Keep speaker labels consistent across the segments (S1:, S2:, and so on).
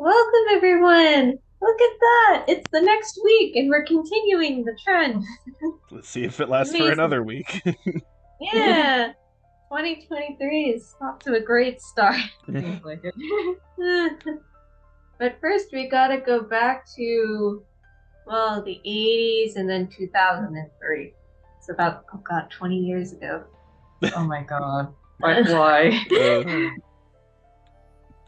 S1: Welcome, everyone. Look at that. It's the next week, and we're continuing the trend.
S2: Let's see if it lasts for
S1: Amazing.
S2: another week.
S1: Yeah. 2023 is off to a great start.
S3: Seems like it.
S1: But first, we gotta go back to, well, the 80s and then 2003. It's about, oh God, 20 years ago.
S3: Oh my god. Why?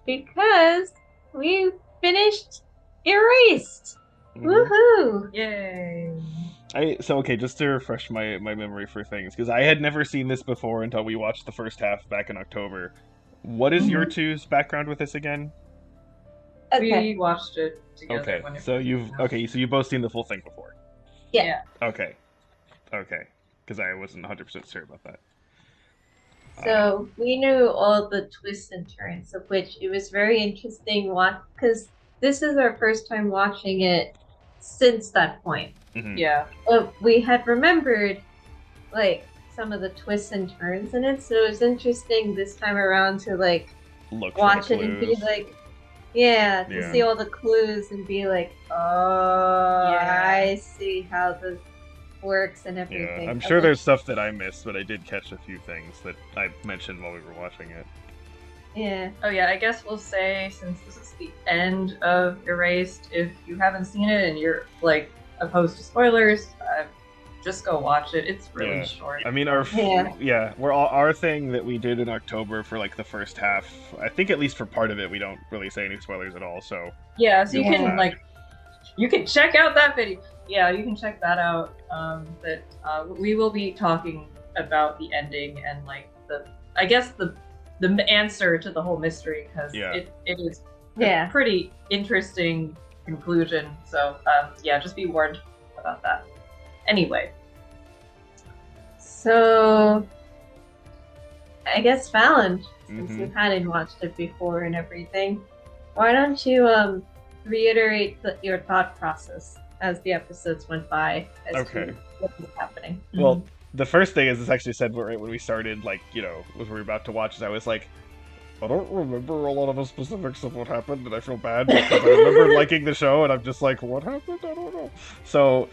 S1: Because we finished Erased. Woohoo!
S3: Yay.
S2: Okay, just to refresh my memory for things, because I had never seen this before until we watched the first half back in October. What is your two's background with this again?
S1: Okay.
S3: We watched it together.
S2: Okay,
S3: when it
S2: so
S3: came out.
S2: you've both seen the full thing before.
S1: Yeah.
S2: Okay, okay, because I wasn't 100% sure about that.
S1: So we knew all the twists and turns, of which it was very interesting because this is our first time watching it since that point.
S2: Mhm.
S3: Yeah.
S1: But we had remembered like some of the twists and turns in it, so it was interesting this time around to like
S2: Look for
S1: watch
S2: the
S1: it and be
S2: clues.
S1: like, yeah, to
S2: Yeah.
S1: see all the clues and be like, oh,
S3: Yeah.
S1: I see how this works and
S2: Yeah,
S1: everything.
S2: I'm
S1: I
S2: sure
S1: like-
S2: there's stuff that I missed, but I did catch a few things that I mentioned while we were watching it.
S1: Yeah.
S3: Oh yeah, I guess we'll say since this is the end of Erased, if you haven't seen it and you're like opposed to spoilers, just go watch it. It's really
S2: Yeah.
S3: short.
S2: I mean,
S1: Yeah.
S2: our thing that we did in October for like the first half. I think at least for part of it, we don't really say any spoilers at all. So
S3: Yeah, so you
S1: Yeah.
S3: can like you can check out that video. Yeah, you can check that out. We will be talking about the ending and like I guess the answer to the whole mystery because
S2: Yeah.
S3: it is
S1: Yeah.
S3: a pretty interesting conclusion. So yeah, just be warned about that. Anyway,
S1: So, I guess Fallon, since
S2: Mhm.
S1: you hadn't watched it before and everything, why don't you reiterate your thought process as the episodes went by as
S2: Okay.
S1: to what was happening?
S2: Well, the first thing is this actually said right when we started, like when we were about to watch, is I was like, I don't remember a lot of the specifics of what happened, and I feel bad because I remember liking the show, and I'm just like, what happened? I don't know. So,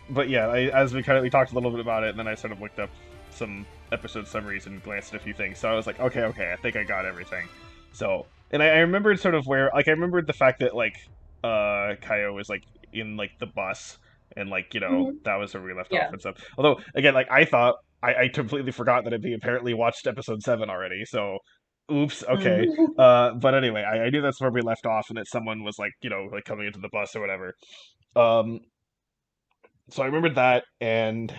S2: but yeah, as we talked a little bit about it, and then I sort of looked up some episode summaries and glanced at a few things. So I was like, okay, I think I got everything. So, and I remembered sort of where, like, I remembered the fact that like, Kaio was like in like the bus, and like
S1: Mhm.
S2: that was where we left
S3: Yeah.
S2: off and stuff. Although again, like I thought. I completely forgot that I apparently watched episode 7 already, so oops, okay. But anyway, I knew that's where we left off, and that someone was like, like coming into the bus or whatever. Um, so I remembered that, and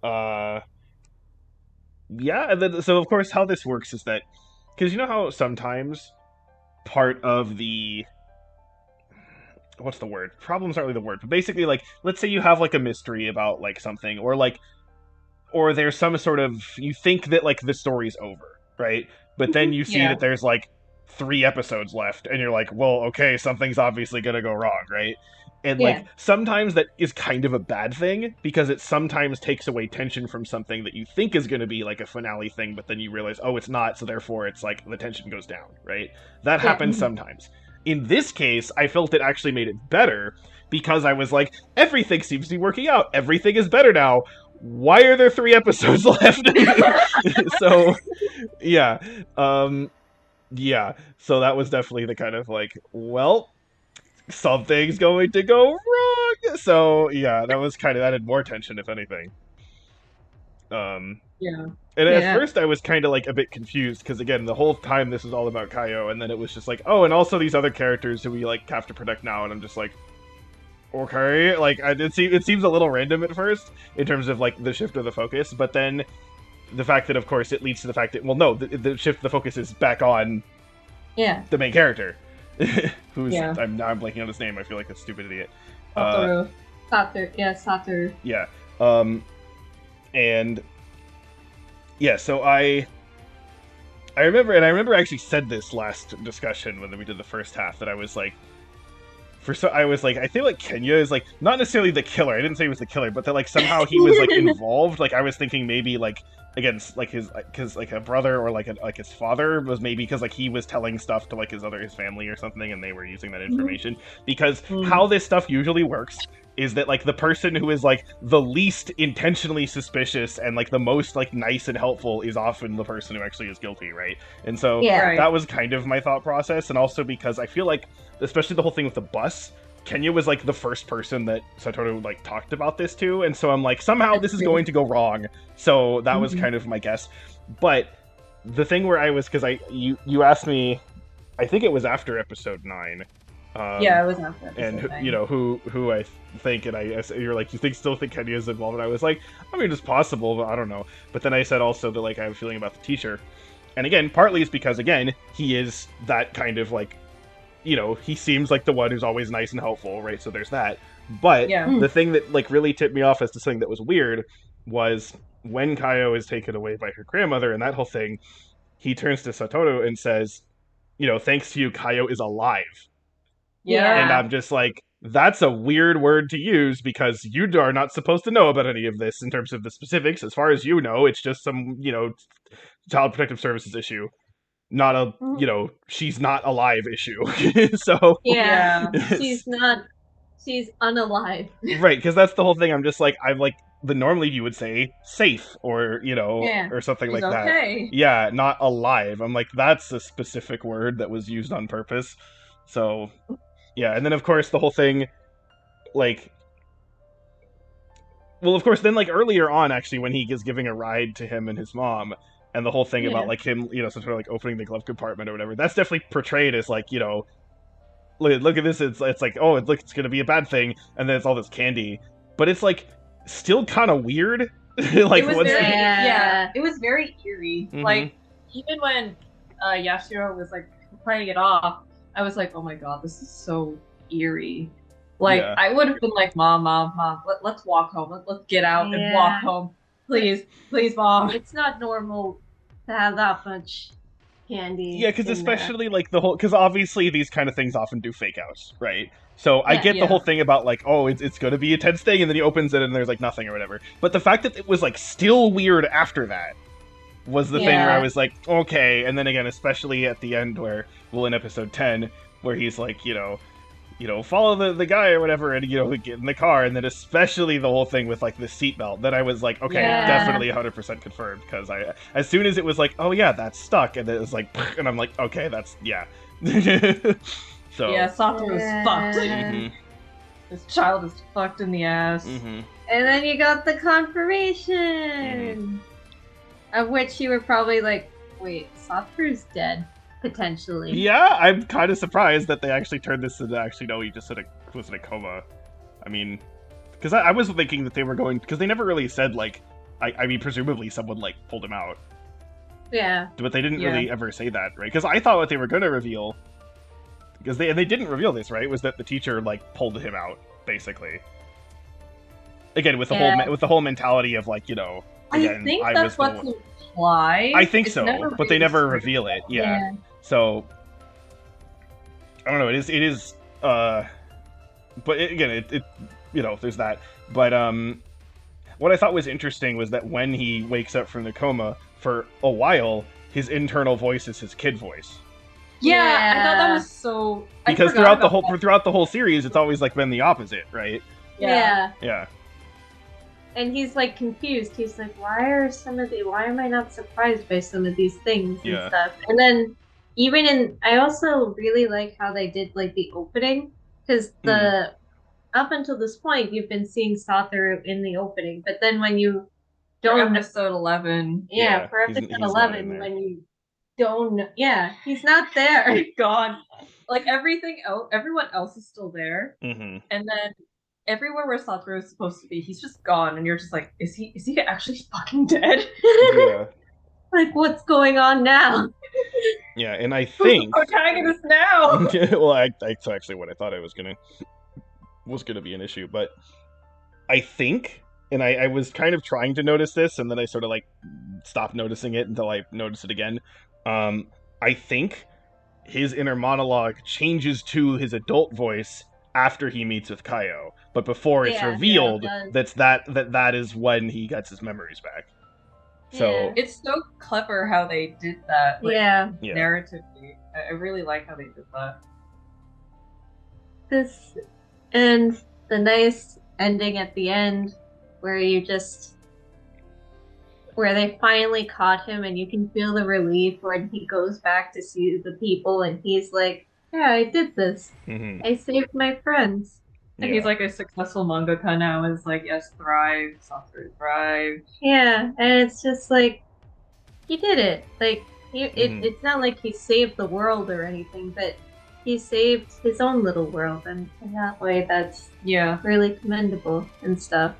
S2: uh, yeah, and then so of course how this works is that because you know how sometimes part of the what's the word? Problems aren't really the word, but basically, like, let's say you have like a mystery about like something, or there's some sort of you think that like the story's over, right? But then you see
S3: Yeah.
S2: that there's like 3 episodes left, and you're like, well, okay, something's obviously gonna go wrong, right? And
S1: Yeah.
S2: like sometimes that is kind of a bad thing because it sometimes takes away tension from something that you think is going to be like a finale thing, but then you realize, oh, it's not, so therefore it's like the tension goes down, right? That
S1: Yeah.
S2: happens sometimes. In this case, I felt it actually made it better because I was like, everything seems to be working out. Everything is better now. Why are there 3 episodes left? So, yeah. Yeah. So that was definitely the kind of like, well, something's going to go wrong. So, yeah, that added more tension, if anything.
S3: Yeah.
S2: And at
S1: Yeah.
S2: first I was kind of like a bit confused because again the whole time this was all about Kaio, and then it was just like, oh, and also these other characters who we like have to protect now, and I'm just like, okay, like it seems a little random at first in terms of like the shift of the focus, but then the fact that of course it leads to the fact that the shift of the focus is back on
S1: Yeah.
S2: the main character, who's
S3: Yeah.
S2: I'm blanking on his name. I feel like a stupid idiot.
S3: Satoru.
S1: Satoru. Yeah, Satoru.
S2: Yeah. And yeah, so I remember, and I remember I actually said this last discussion when we did the first half that I was like, I was like, I feel like Kenya is like not necessarily the killer. I didn't say he was the killer, but that like somehow he was like involved. Like I was thinking maybe like against like his because like a brother or like his father was maybe because like he was telling stuff to like his family or something, and they were using that information. Because how this stuff usually works is that like the person who is like the least intentionally suspicious and like the most like nice and helpful is often the person who actually is guilty, right? And so
S1: Yeah.
S3: Right.
S2: that was kind of my thought process, and also because I feel like, especially the whole thing with the bus, Kenya was like the first person that Satoru like talked about this to, and so I'm like, somehow this is going to go wrong. So that was kind of my guess. But the thing where I was, because you asked me, I think it was after episode 9.
S3: Yeah, it was after episode
S2: And
S3: 9.
S2: you know who I think, and you're like, still think Kenya is involved, and I was like, I mean, it's possible, but I don't know. But then I said also that like I have a feeling about the teacher, and again, partly it's because again he is that kind of like, you know, he seems like the one who's always nice and helpful, right? So there's that. But
S3: Yeah.
S2: the thing that like really tipped me off as to something that was weird was when Kaio is taken away by her grandmother and that whole thing, he turns to Satoru and says, you know, thanks to you, Kaio is alive.
S3: Yeah.
S2: And I'm just like, that's a weird word to use because you are not supposed to know about any of this in terms of the specifics. As far as you know, it's just some, you know, Child Protective Services issue, not a, you know, she's not alive issue. So
S1: Yeah.
S3: Yeah.
S1: She's unalive.
S2: Right, because that's the whole thing. I'm just like, I'm like, normally you would say safe or, you know,
S1: Yeah.
S2: or something
S3: She's
S2: like that.
S3: okay.
S2: Yeah, not alive. I'm like, that's a specific word that was used on purpose. So, yeah, and then of course the whole thing, like, well, of course, then like earlier on, actually, when he is giving a ride to him and his mom, and the whole thing about like him, you know, sort of like opening the glove compartment or whatever, that's definitely portrayed as like, you know, look at this, it's like, oh, it's gonna be a bad thing, and then it's all this candy, but it's like still kind of weird. Like,
S3: It was
S2: what's
S3: very,
S2: the-
S3: yeah, it was very eerie.
S2: Mhm.
S3: Like, even when Yashiro was like playing it off, I was like, oh my god, this is so eerie. Like,
S2: Yeah.
S3: I would have been like, Mom, let's walk home. Let's get out and
S1: Yeah.
S3: walk home. Please, Mom.
S1: It's not normal to have that much candy.
S2: Yeah, because
S1: in there.
S2: especially like the whole, because obviously these kind of things often do fake outs, right? So I
S1: Yeah,
S2: get
S3: yeah.
S2: the whole thing about like, oh, it's going to be a tense thing, and then he opens it and there's like nothing or whatever. But the fact that it was like still weird after that was the thing where I
S3: Yeah.
S2: was like, okay. And then again, especially at the end where, well, in episode 10, where he's like, you know, follow the guy or whatever, and you know, get in the car, and then especially the whole thing with like the seatbelt. Then I was like, okay,
S3: Yeah.
S2: definitely 100% confirmed, because I, as soon as it was like, oh yeah, that's stuck, and then it was like, and I'm like, okay, that's yeah. So
S3: Yeah, Satoru's
S1: Yeah.
S3: fucked.
S2: Mhm,
S3: This child is fucked in the ass.
S2: mhm.
S1: And then you got the confirmation, of which you were probably like, wait, Satoru's dead, potentially.
S2: Yeah, I'm kind of surprised that they actually turned this into actually no, he just was in a coma. I mean, because I was thinking that they were going, because they never really said like, I mean, presumably someone like pulled him out.
S1: Yeah.
S2: But they didn't
S3: Yeah.
S2: really ever say that, right? Because I thought what they were going to reveal, because they didn't reveal this, right? Was that the teacher like pulled him out, basically. Again, with the
S1: Yeah.
S2: whole mentality of like, you know, again,
S3: I think
S2: was
S3: that's
S2: the
S3: what's
S2: one-
S3: implied.
S2: I think
S3: It's
S2: so,
S3: never
S2: but they
S3: really
S2: never
S3: straight
S2: reveal it.
S3: up.
S2: Yeah. So I don't know. It is. But again, it you know, there's that. But what I thought was interesting was that when he wakes up from the coma, for a while, his internal voice is his kid voice.
S3: Yeah, I thought that
S1: Yeah.
S3: was so. I
S2: Because
S3: forgot
S2: throughout the
S3: about
S2: whole throughout the whole series, it's always like been the opposite, right?
S3: that. Yeah.
S2: Yeah.
S1: And he's like confused. He's like, why am I not surprised by some of these things and
S2: Yeah.
S1: stuff? And then I also really like how they did like the opening, because up until this point you've been seeing Satoru in the opening, but then when you
S3: For
S1: don't
S3: episode 11.
S2: Yeah,
S1: for
S2: he's
S1: episode
S2: not in
S1: 11
S2: there.
S1: when you don't he's not there.
S3: Gone. Like everything else, everyone else is still there,
S2: Mm-hmm.
S3: and then everywhere where Satoru is supposed to be, he's just gone, and you're just like, is he actually fucking dead?
S2: Yeah.
S1: Like, what's going on now?
S2: Yeah, and I
S3: Who's
S2: think
S3: the protagonist now?
S2: well, that's actually what I thought it was gonna be an issue, but I think, and I was kind of trying to notice this, and then I sort of like stopped noticing it until I noticed it again. I think his inner monologue changes to his adult voice after he meets with Kaio, but before it's
S1: Yeah,
S2: revealed
S1: yeah, it does.
S2: that is when he gets his memories back. So
S3: It's so clever how they did that. Like,
S1: Yeah,
S2: yeah.
S3: narratively. I really like how they did that.
S1: this and the nice ending at the end where you just where they finally caught him and you can feel the relief when he goes back to see the people and he's like, yeah, I did this.
S2: Mhm.
S1: I saved my friends.
S3: And
S2: Yeah.
S3: he's like a successful mangaka now. Is like, yes, thrive, Sasori, thrive.
S1: Yeah, and it's just like he did it. Like
S2: Mhm.
S1: it's not like he saved the world or anything, but he saved his own little world, and in that way, that's
S3: Yeah.
S1: really commendable and stuff.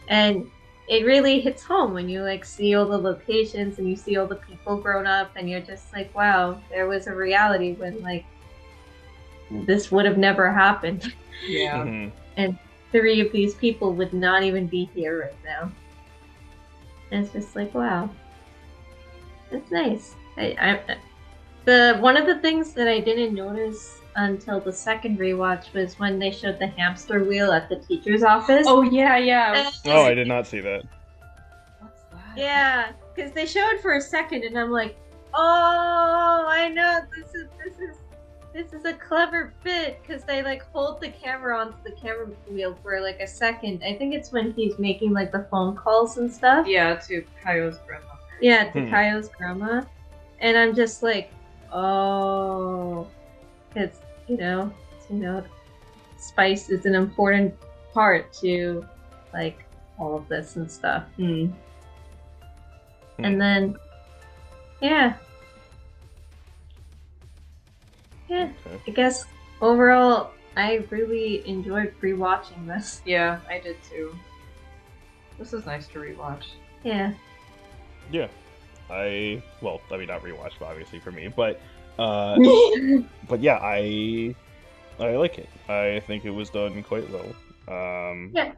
S1: And it really hits home when you like see all the locations and you see all the people grown up, and you're just like, wow, there was a reality when like this would have never happened.
S3: Yeah.
S2: Mhm.
S1: And 3 of these people would not even be here right now. And it's just like, wow, it's nice. One of the things that I didn't notice until the second rewatch was when they showed the hamster wheel at the teacher's office.
S3: Oh yeah, yeah.
S1: And-
S2: Oh, I did not see that.
S3: What's that?
S1: yeah, because they showed for a second, and I'm like, oh, I know this is a clever bit because they like hold the camera onto the camera wheel for like a second. I think it's when he's making like the phone calls and stuff.
S3: Yeah, to Kaio's grandmother.
S1: Yeah, to
S2: Hmm.
S1: Kaio's grandma. And I'm just like, oh, because, spice is an important part to, like, all of this and stuff.
S3: Hmm.
S1: And then, yeah. Yeah,
S2: Okay.
S1: I guess overall, I really enjoyed rewatching this.
S3: Yeah, I did too. This is nice to rewatch.
S1: Yeah.
S2: Yeah. Well, I mean, not rewatch, obviously, for me, but yeah, I like it. I think it was done quite well.
S1: Yeah.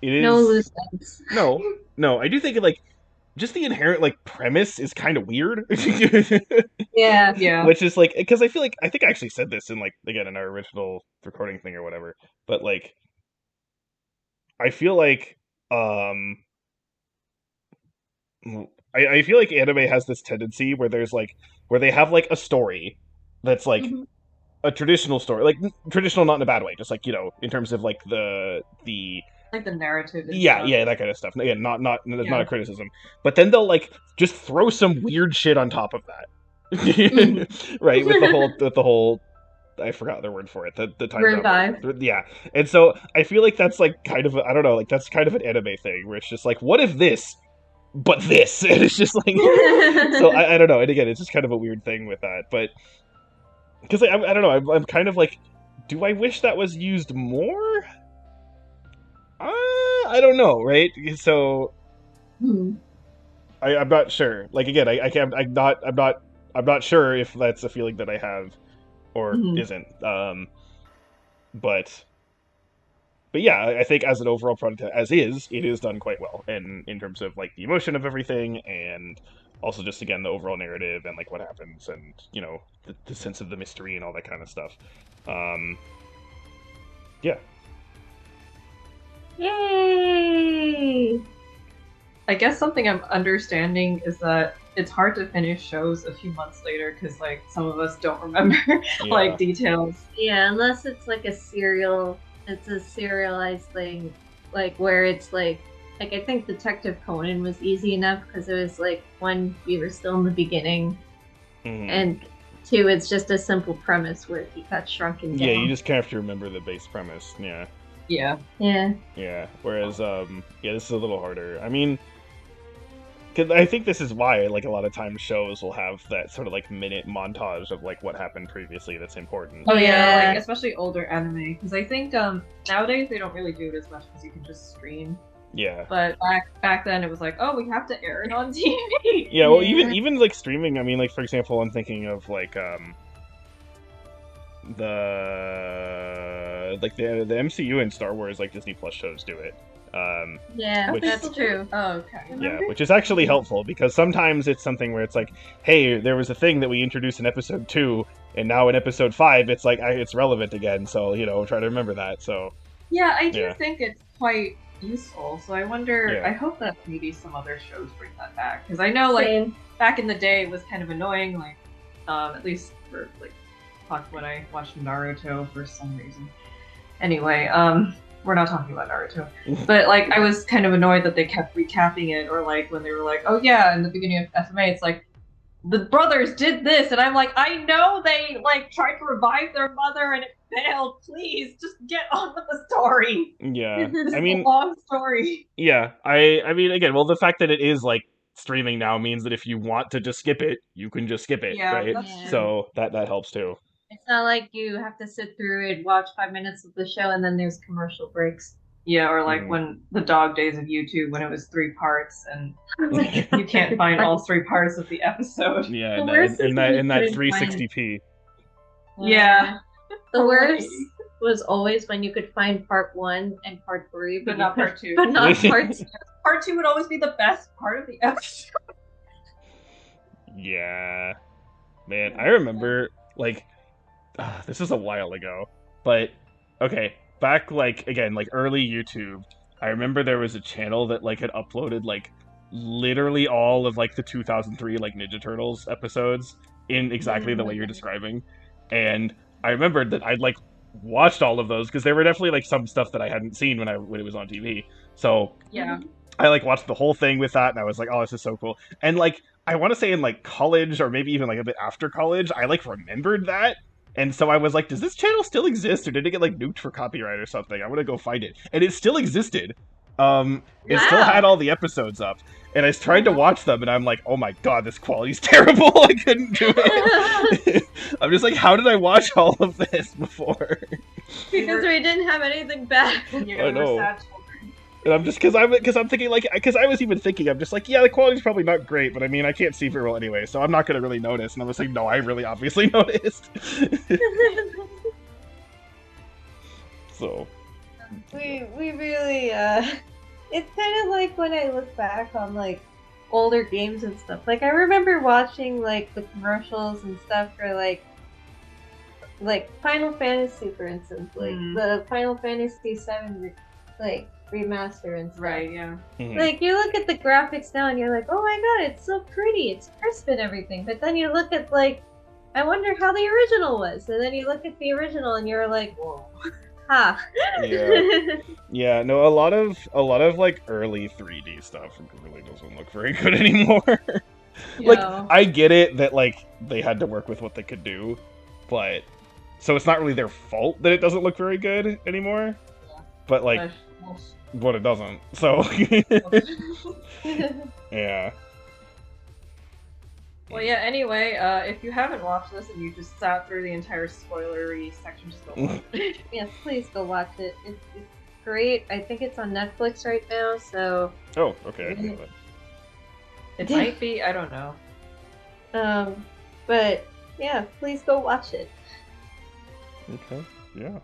S2: It is
S1: No loose ends.
S2: no. I do think like just the inherent like premise is kind of weird,
S1: Yeah.
S3: Yeah.
S2: which is like because I think I actually said this in like again in our original recording thing or whatever, but like I feel like I feel like anime has this tendency where there's like where they have like a story that's like
S1: Mhm.
S2: a traditional story, like traditional not in a bad way, just like in terms of like the
S3: Like the narrative. And
S2: yeah
S3: stuff.
S2: that kind of stuff. Again, not that's
S3: Yeah.
S2: not a criticism, but then they'll like just throw some weird shit on top of that, right? With the whole I forgot the word for it. The time
S1: Revive.
S2: travel. Yeah, and so I feel like that's like kind of I don't know, like that's kind of an anime thing where it's just like, what if this, but this, and it's just like so I don't know. And again, it's just kind of a weird thing with that, but because I don't know, I'm kind of like, do I wish that was used more? I don't know, right? So
S1: Hmm.
S2: I'm not sure. Like again, I can't. I'm not sure if that's a feeling that I have or isn't. But yeah, I think as an overall product, as is, it is done quite well, and in terms of like the emotion of everything, and also just again the overall narrative and like what happens, and the sense of the mystery and all that kind of stuff. Yeah.
S1: Yay!
S3: I guess something I'm understanding is that it's hard to finish shows a few months later because like some of us don't remember like details.
S1: Yeah, unless it's like it's a serialized thing, like where it's like I think Detective Conan was easy enough because it was like one, we were still in the beginning, and two, it's just a simple premise where he got shrunken down.
S2: Yeah, you just kind of have to remember the base premise. Yeah.
S3: Yeah.
S1: Yeah.
S2: Yeah. Whereas, this is a little harder. I mean, cause I think this is why, like, a lot of times shows will have that sort of like minute montage of like what happened previously that's important.
S3: Oh yeah,
S1: Yeah.
S3: like especially older anime because I think nowadays they don't really do it as much because you can just stream.
S2: Yeah.
S3: But back then it was like, oh, we have to air it on TV.
S2: Yeah. Well,
S1: Yeah.
S2: even like streaming. I mean, like for example, I'm thinking of like the MCU and Star Wars like Disney Plus shows do it.
S1: Yeah,
S2: Which-
S1: that's true.
S3: Oh, okay.
S2: Yeah, which is actually helpful because sometimes it's something where it's like, hey, there was a thing that we introduced in episode 2, and now in episode 5, it's like it's relevant again. So try to remember that. So
S3: Yeah, I do
S2: Yeah.
S3: think it's quite useful. So I wonder.
S2: Yeah.
S3: I hope that maybe some other shows bring that back, because I know like
S1: Same.
S3: back in the day it was kind of annoying. Like, at least for like, fuck, when I watched Naruto for some reason. Anyway, we're not talking about Naruto, but like I was kind of annoyed that they kept recapping it, or like when they were like, oh yeah, in the beginning of FMA, it's like the brothers did this, and I'm like, I know they like tried to revive their mother and it failed. Please, just get on with the story.
S2: Yeah.
S3: This
S2: I
S3: is
S2: mean,
S3: a long story.
S2: yeah. I mean, again, well, the fact that it is like streaming now means that if you want to just skip it, you can just skip it,
S3: Yeah,
S2: right?
S3: that's
S1: Yeah.
S3: true.
S2: So that helps too.
S1: It's not like you have to sit through it, watch 5 minutes of the show, and then there's commercial breaks.
S3: Yeah, or like
S2: Mhm.
S3: when the dog days of YouTube, when it was 3 parts, and you can't find all 3 parts of the episode.
S2: Yeah,
S1: The
S2: in
S1: worst
S2: that, in
S1: is
S2: that
S1: we
S2: in that
S1: couldn't
S2: 360p.
S3: Yeah.
S1: The worst was always when you could find part 1 and part 3,
S3: But
S1: you
S3: not
S1: could-
S3: part 2.
S1: But not part 2.
S3: Part 2 would always be the best part of the episode.
S2: Yeah, man, I remember like this was a while ago, but okay, back like again like early YouTube, I remember there was a channel that like had uploaded like literally all of like the 2003 like Ninja Turtles episodes in exactly the way you're describing, and I remembered that I'd like watched all of those because there were definitely like some stuff that I hadn't seen when it was on TV, so
S3: Yeah.
S2: I like watched the whole thing with that, and I was like, "Oh, this is so cool!" And like, I want to say in like college, or maybe even like a bit after college, I like remembered that, and so I was like, "Does this channel still exist, or did it get like nuked for copyright or something?" I want to go find it, and it still existed. It still
S1: Wow.
S2: had all the episodes up, and I tried to watch them, and I'm like, "Oh my god, this quality's terrible! I couldn't do it." I'm just like, "How did I watch all of this before?"
S1: Because we didn't have anything back.
S3: Yeah,
S2: I know.
S3: we're sad children.
S2: And I'm just because I'm thinking like because I was even thinking I'm just like yeah the quality's probably not great but I mean I can't see very well anyway so I'm not gonna really notice and I was like no I really obviously noticed so
S1: we really it's kind of like when I look back on like older games and stuff. Like I remember watching like the commercials and stuff for like Final Fantasy, for instance, like the Final Fantasy VII like remaster and stuff.
S3: Right, yeah.
S1: Like you look at the graphics now and you're like, oh my god, it's so pretty, it's crisp and everything. But then you look at like, I wonder how the original was, and then you look at the original and you're like, whoa, ha.
S2: yeah no a lot of like early 3D stuff really doesn't look very good anymore. Like
S1: No.
S2: I get it that like they had to work with what they could do but so it's not really their fault that it doesn't look very good anymore but like what it doesn't so yeah.
S3: Well, yeah, anyway, if you haven't watched this and you just sat through the entire spoilery section, just go watch it.
S1: Yes, please go watch it. It's great. I think it's on Netflix right now, so
S2: Oh, okay. I can do that.
S3: It might be, I don't know.
S1: but yeah, please go watch it.
S2: Okay. Yeah.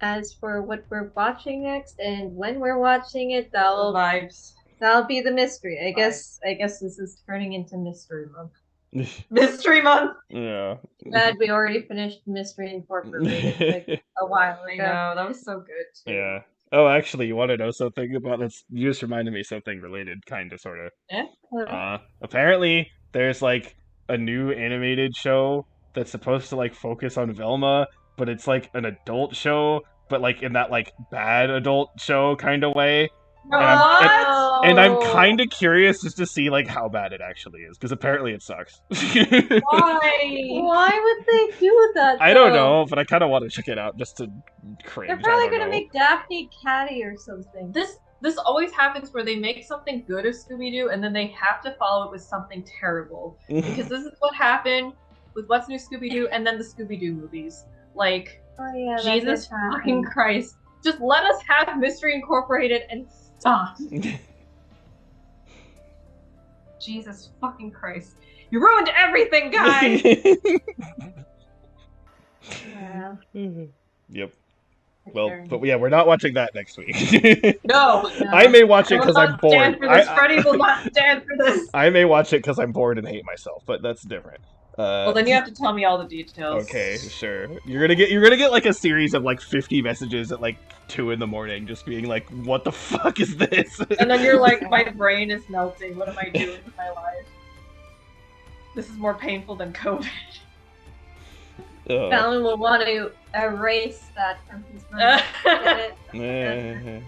S1: As for what we're watching next and when we're watching it, that'll
S3: Vibes.
S1: be the mystery. I guess this is turning into Mystery Month.
S3: Mystery Month!
S2: Yeah.
S1: Glad we already finished Mystery Incorporated like a while
S3: I
S1: ago.
S3: know, that was so good, too.
S2: Yeah. Oh, actually, you want to know something about this? You just reminded me something related, kind of, sort of. Apparently, there's like a new animated show that's supposed to like focus on Velma, but it's like an adult show, but like in that like bad adult show kind of way. And I'm kind of curious just to see like how bad it actually is, because apparently it sucks.
S3: Why?
S1: Would they do that?
S2: I don't
S1: though?
S2: know, but I kind of want to check it out just to cringe.
S1: They're probably
S2: I don't
S1: gonna
S2: know.
S1: make Daphne catty or something.
S3: This always happens where they make something good of Scooby-Doo and then they have to follow it with something terrible. Because this is what happened with What's New Scooby-Doo and then the Scooby-Doo movies. Like,
S1: Oh yeah, that
S3: Jesus
S1: did happen.
S3: fucking Christ. Just let us have Mystery Incorporated and stop. Jesus fucking Christ. You ruined everything, guys!
S1: Yeah.
S2: Yep. Well, but yeah, we're not watching that next week.
S3: No!
S2: I may watch it
S3: I will
S2: because
S3: not
S2: I'm bored.
S3: stand for this. Freddy will not stand for this.
S2: I may watch it because I'm bored and hate myself, but that's different.
S3: Well, then you have to tell me all the details.
S2: Okay, sure. You're gonna get like a series of like 50 messages at like 2 in the morning, just being like, "What the fuck is this?"
S3: And then you're like, my brain is melting. What am I doing with my life? This is more painful than COVID.
S2: Ugh.
S1: Fallon will want to erase that from his mind.
S2: Eh,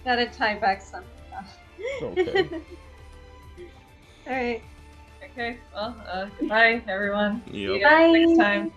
S1: Gotta tie back something.
S2: okay.
S1: Alright.
S3: Okay, well, goodbye, everyone. See you
S2: Yep.
S3: guys next
S1: Bye.
S3: time.